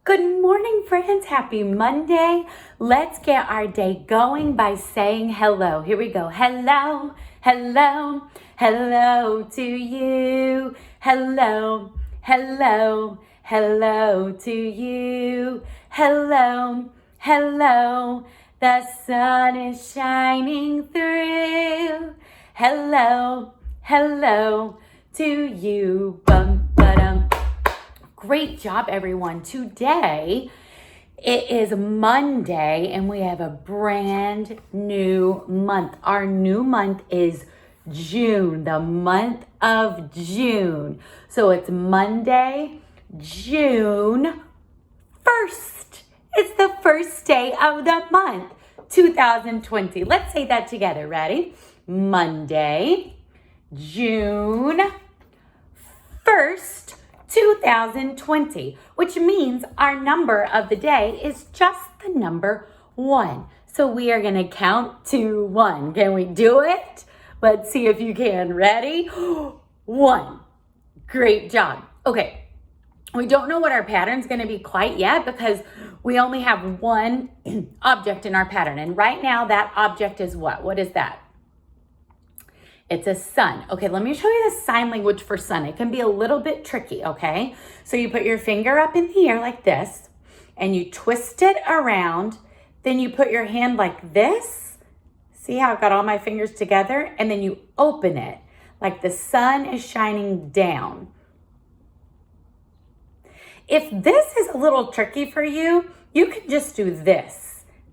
Good morning, friends. Happy Monday. Let's get our day going by saying hello. Here we go. Hello, hello, hello to you. Hello, hello, hello to you. Hello, hello. The sun is shining through. Hello, hello to you. Bum, ba-dum. Great job, everyone. Today, it is Monday, and we have a brand new month. Our new month is June, the month of June. So it's Monday, June 1st. It's the first day of the month, 2020. Let's say that together. Ready? Monday, June 1st, 2020, which means our number of the day is just the number 1. So we are going to count to 1. Can we do it? Let's see if you can. Ready? 1. Great job. Okay. We don't know what our pattern is going to be quite yet because we only have one object in our pattern. And right now that object is what? What is that? It's a sun. Okay, let me show you the sign language for sun. It can be a little bit tricky, okay? So you put your finger up in the air like this, and you twist it around. Then you put your hand like this. See how I've got all my fingers together? And then you open it like the sun is shining down. If this is a little tricky for you, you can just do this.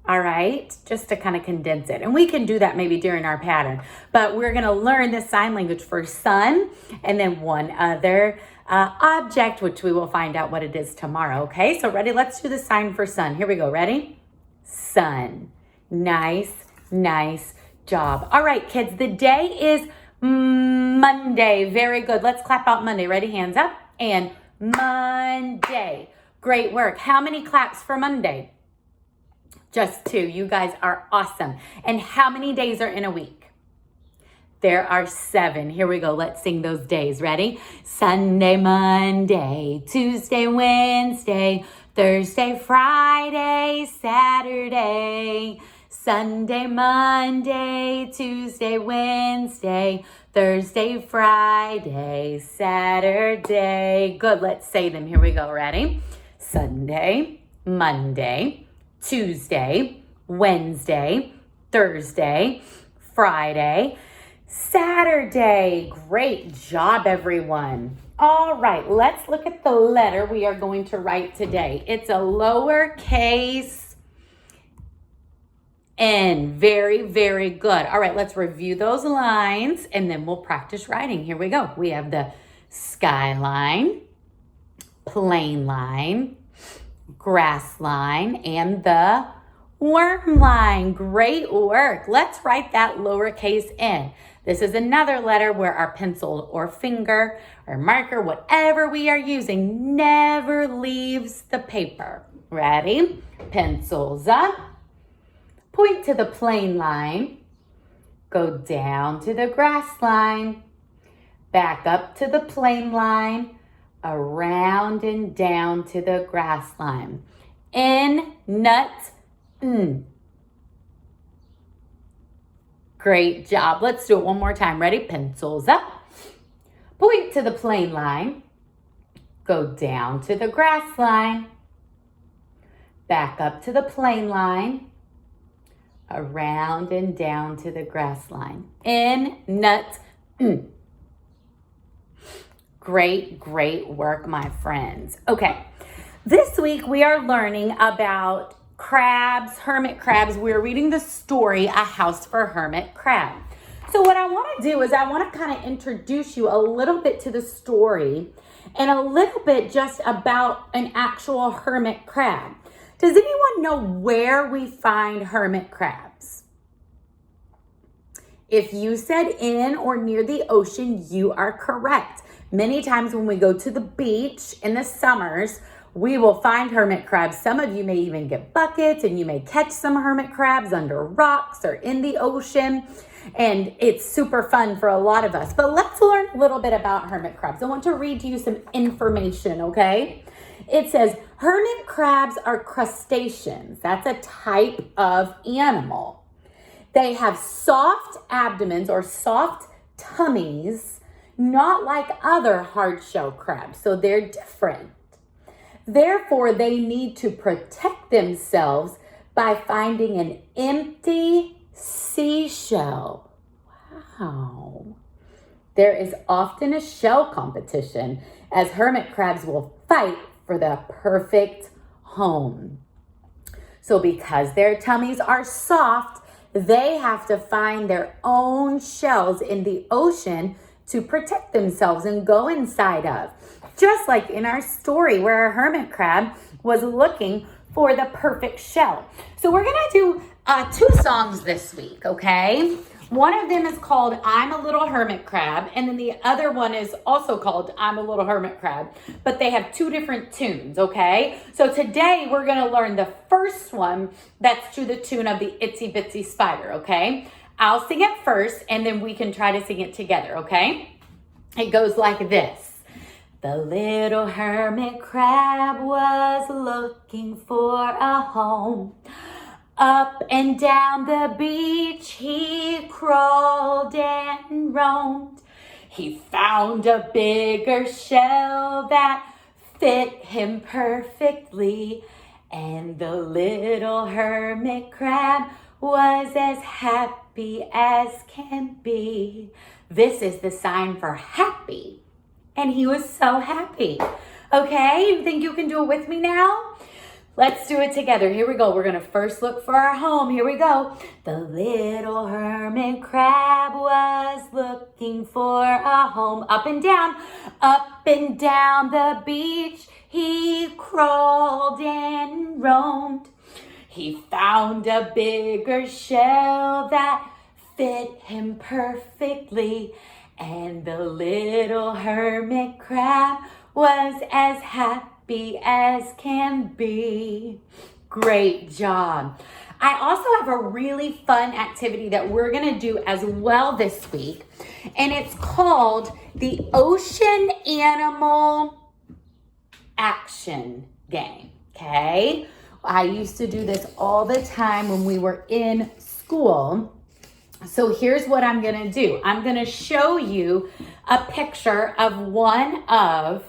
All right, just to kind of condense it. And we can do that maybe during our pattern. But we're going to learn the sign language for sun and then one other object, which we will find out what it is tomorrow. Okay, so ready? Let's do the sign for sun. Here we go. Ready? Sun. Nice, nice job. All right, kids, the day is Monday. Very good. Let's clap out Monday. Ready? Hands up. And Monday. Great work. How many claps for Monday? Just 2. You guys are awesome. And how many days are in a week? There are 7. Here we go. Let's sing those days. Ready? Sunday, Monday, Tuesday, Wednesday, Thursday, Friday, Saturday. Sunday, Monday, Tuesday, Wednesday, Thursday, Friday, Saturday. Good. Let's say them. Here we go. Ready? Sunday, Monday, Tuesday, Wednesday, Thursday, Friday, Saturday. Great job, everyone. All right, let's look at the letter we are going to write today. It's a lowercase n. Very, very good. All right, let's review those lines and then we'll practice writing. Here we go. We have the skyline, plain line, grass line, and the worm line. Great work. Let's write that lowercase n. This is another letter where our pencil or finger or marker, whatever we are using, never leaves the paper. Ready? Pencils up. Point to the plain line. Go down to the grass line. Back up to the plain line. Around and down to the grass line. N, nut, n. Great job. Let's do it one more time. Ready? Pencils up. Point to the plain line. Go down to the grass line. Back up to the plain line. Around and down to the grass line. N, nut, n. Great, great work, my friends. Okay, this week we are learning about crabs, hermit crabs. We're reading the story, A House for Hermit Crab. So what I want to do is I want to kind of introduce you a little bit to the story and a little bit just about an actual hermit crab. Does anyone know where we find hermit crabs? If you said in or near the ocean, you are correct. Many times when we go to the beach in the summers, we will find hermit crabs. Some of you may even get buckets and you may catch some hermit crabs under rocks or in the ocean. And it's super fun for a lot of us. But let's learn a little bit about hermit crabs. I want to read to you some information, okay? It says, hermit crabs are crustaceans. That's a type of animal. They have soft abdomens or soft tummies, not like other hard-shell crabs. So they're different. Therefore, they need to protect themselves by finding an empty seashell. Wow. There is often a shell competition as hermit crabs will fight for the perfect home. So because their tummies are soft, they have to find their own shells in the ocean to protect themselves and go inside of. Just like in our story where a hermit crab was looking for the perfect shell. So we're gonna do 2 songs this week, okay? One of them is called I'm a Little Hermit Crab, and then the other one is also called I'm a Little Hermit Crab, but they have 2 different tunes, okay? So today we're gonna learn the first one that's to the tune of the Itsy Bitsy Spider, okay? I'll sing it first, and then we can try to sing it together, okay? It goes like this. The little hermit crab was looking for a home. Up and down the beach he crawled and roamed. He found a bigger shell that fit him perfectly, and the little hermit crab was as happy as can be. This is the sign for happy, and he was so happy. Okay, you think you can do it with me now? Let's do it together. Here we go. We're going to first look for our home. Here we go. The little hermit crab was looking for a home. Up and down the beach he crawled and roamed. He found a bigger shell that fit him perfectly, and the little hermit crab was as happy as can be. Great job. I also have a really fun activity that we're gonna do as well this week, and it's called the Ocean Animal Action Game, okay? I used to do this all the time when we were in school. So here's what I'm gonna do. I'm gonna show you a picture of one of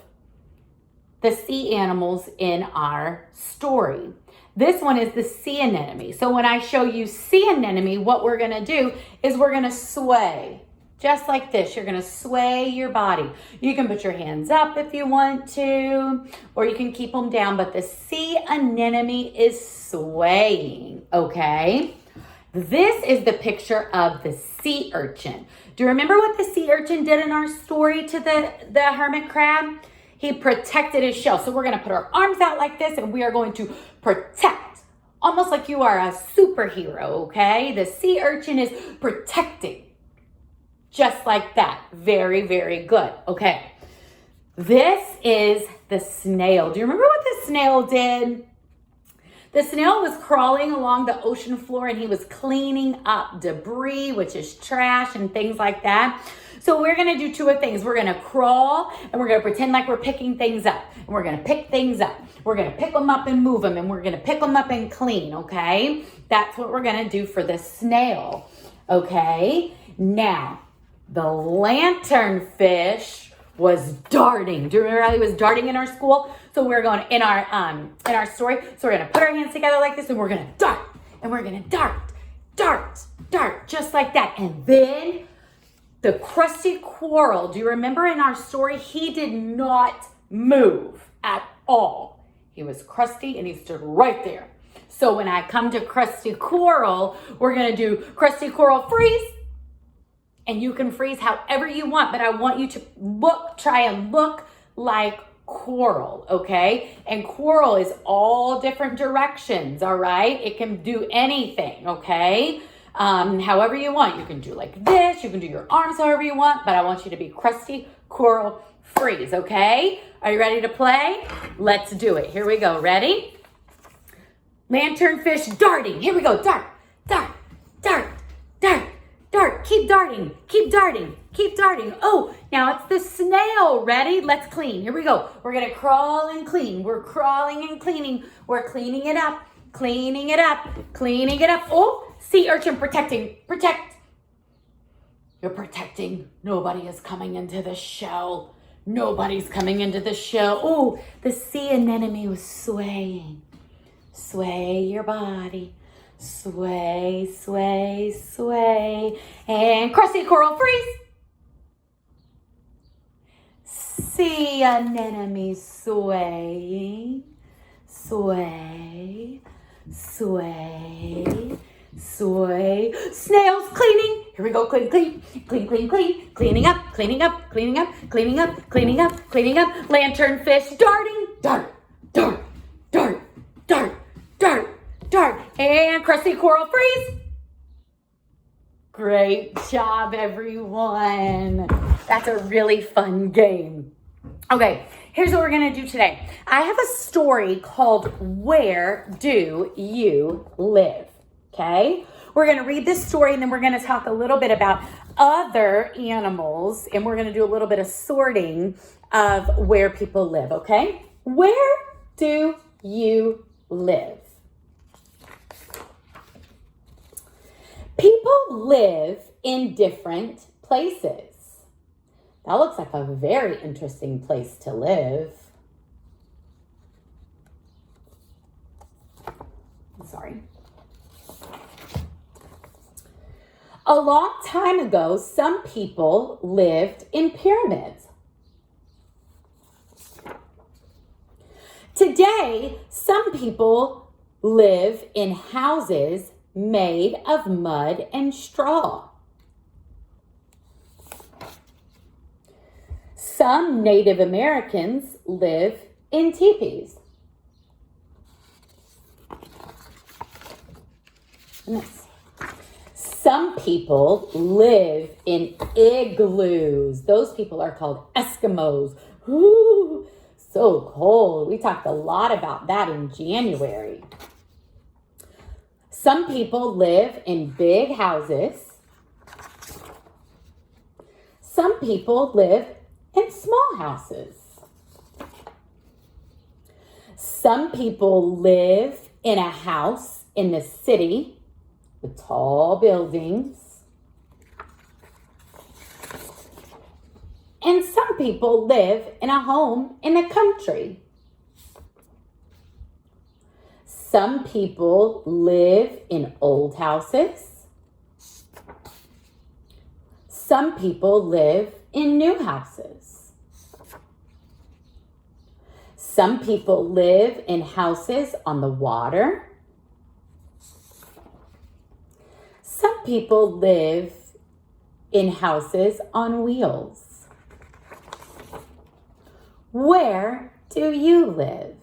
the sea animals in our story. This one is the sea anemone. So when I show you sea anemone, what we're gonna do is we're gonna sway. Just like this, you're gonna sway your body. You can put your hands up if you want to, or you can keep them down, but the sea anemone is swaying, okay? This is the picture of the sea urchin. Do you remember what the sea urchin did in our story to the hermit crab? He protected his shell. So we're gonna put our arms out like this and we are going to protect, almost like you are a superhero, okay? The sea urchin is protecting, just like that. Very, very good, okay. This is the snail. Do you remember what the snail did? The snail was crawling along the ocean floor and he was cleaning up debris, which is trash and things like that. So we're gonna do 2 things. We're gonna crawl and we're gonna pretend like we're picking things up. And we're gonna pick things up. We're gonna pick them up and move them, and we're gonna pick them up and clean, okay? That's what we're gonna do for the snail, okay? Now, the lanternfish was darting. Do you remember how he was darting in our school? So we're going in our story. So we're gonna put our hands together like this and we're gonna dart. And we're gonna dart, dart, dart, just like that. And then the crusty coral, do you remember in our story? He did not move at all. He was crusty and he stood right there. So when I come to crusty coral, we're gonna do crusty coral freeze. And you can freeze however you want, but I want you to try and look like coral, okay? And coral is all different directions, all right? It can do anything, okay? However you want. You can do like this, you can do your arms however you want, but I want you to be crusty coral freeze, okay? Are you ready to play? Let's do it. Here we go. Ready? Lanternfish darting. Here we go. Dart, dart, dart, dart, dart. dart, keep darting, keep darting, keep darting. Oh, now it's the snail. Ready? Let's clean. Here we go. We're going to crawl and clean. We're crawling and cleaning. We're cleaning it up, cleaning it up, cleaning it up. Oh, sea urchin protecting, protect. You're protecting. Nobody is coming into the shell. Nobody's coming into the shell. Oh, the sea anemone was swaying. Sway your body. Sway, sway, sway. And crusty coral freeze. Sea anemone swaying. Sway, sway, sway. Snails cleaning. Here we go. Clean, clean, clean, clean, clean. Cleaning up, cleaning up, cleaning up, cleaning up, cleaning up, cleaning up. Lanternfish darting. Dart, dart, dart, dart, dart, dart. And crusty coral freeze. Great job, everyone. That's a really fun game. Okay, here's what we're going to do today. I have a story called Where Do You Live? Okay, we're going to read this story and then we're going to talk a little bit about other animals and we're going to do a little bit of sorting of where people live, okay? Where do you live? People live in different places. That looks like a very interesting place to live. I'm sorry. A long time ago, some people lived in pyramids. Today, some people live in houses made of mud and straw. Some Native Americans live in teepees. Some people live in igloos. Those people are called Eskimos. Ooh, so cold. We talked a lot about that in January. Some people live in big houses. Some people live in small houses. Some people live in a house in the city with tall buildings. And some people live in a home in the country. Some people live in old houses. Some people live in new houses. Some people live in houses on the water. Some people live in houses on wheels. Where do you live?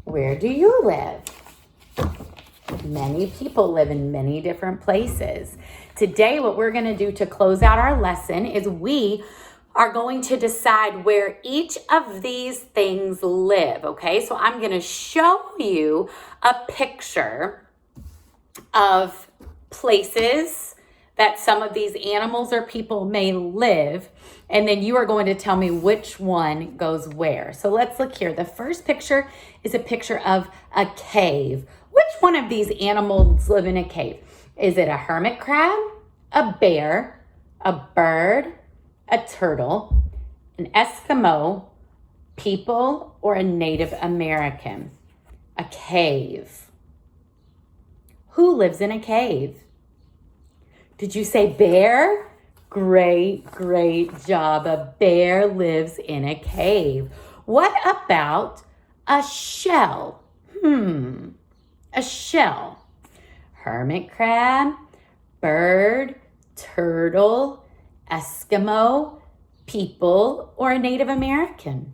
Where do you live? Many people live in many different places. Today, what we're going to do to close out our lesson is we are going to decide where each of these things live, okay? So I'm going to show you a picture of places that some of these animals or people may live, and then you are going to tell me which one goes where. So let's look here. The first picture is a picture of a cave. Which one of these animals live in a cave? Is it a hermit crab, a bear, a bird, a turtle, an Eskimo, people, or a Native American? A cave. Who lives in a cave? Did you say bear? Great, great job. A bear lives in a cave. What about a shell? A shell. Hermit crab, bird, turtle, Eskimo, people, or a Native American?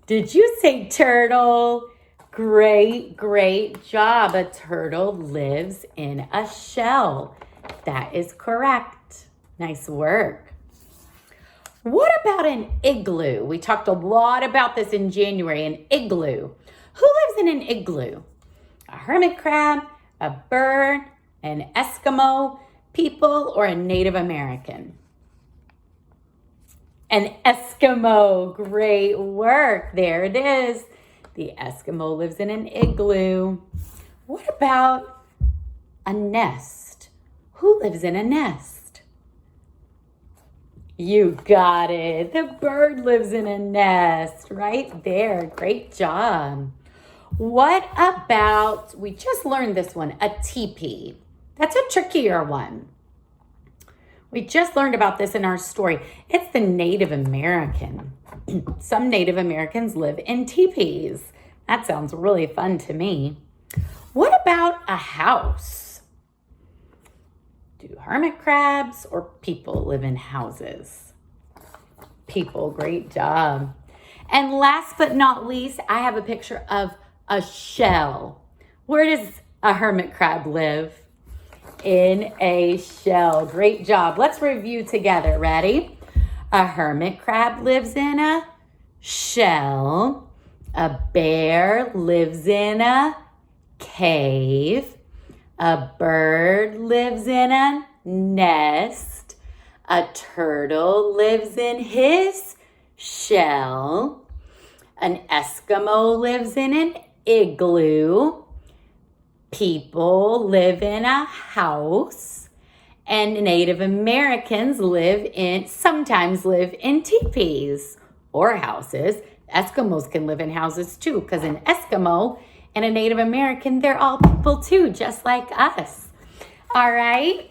Did you say turtle? Great, great job. A turtle lives in a shell. That is correct. Nice work. What about an igloo? We talked a lot about this in January, an igloo. Who lives in an igloo? A hermit crab, a bird, An Eskimo people or a Native American? An Eskimo. Great work. There it is. The Eskimo lives in an igloo. What about a nest? Who lives in a nest? You got it. The bird lives in a nest right there. Great job. What about, we just learned this one, a teepee. That's a trickier one. We just learned about this in our story. It's the Native American. Some Native Americans live in teepees. That sounds really fun to me. What about a house? Do hermit crabs or people live in houses? People, great job. And last but not least, I have a picture of a shell. Where does a hermit crab live? In a shell. Great job. Let's review together. Ready? A hermit crab lives in a shell. A bear lives in a cave. A bird lives in a nest. A turtle lives in his shell. An Eskimo lives in an igloo. People live in a house. And Native Americans sometimes live in teepees or houses. Eskimos can live in houses too, because an Eskimo and a Native American, they're all people too, just like us. All right?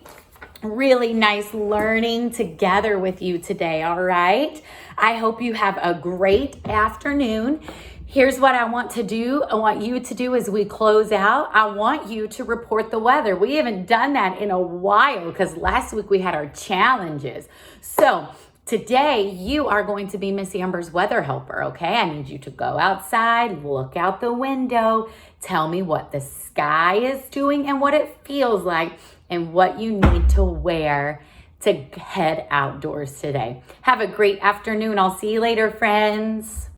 Really nice learning together with you today, all right? I hope you have a great afternoon. Here's what I want you to do as we close out. I want you to report the weather. We haven't done that in a while because last week we had our challenges. So today you are going to be Miss Amber's weather helper, okay? I need you to go outside, look out the window, tell me what the sky is doing and what it feels like and what you need to wear to head outdoors today. Have a great afternoon. I'll see you later, friends.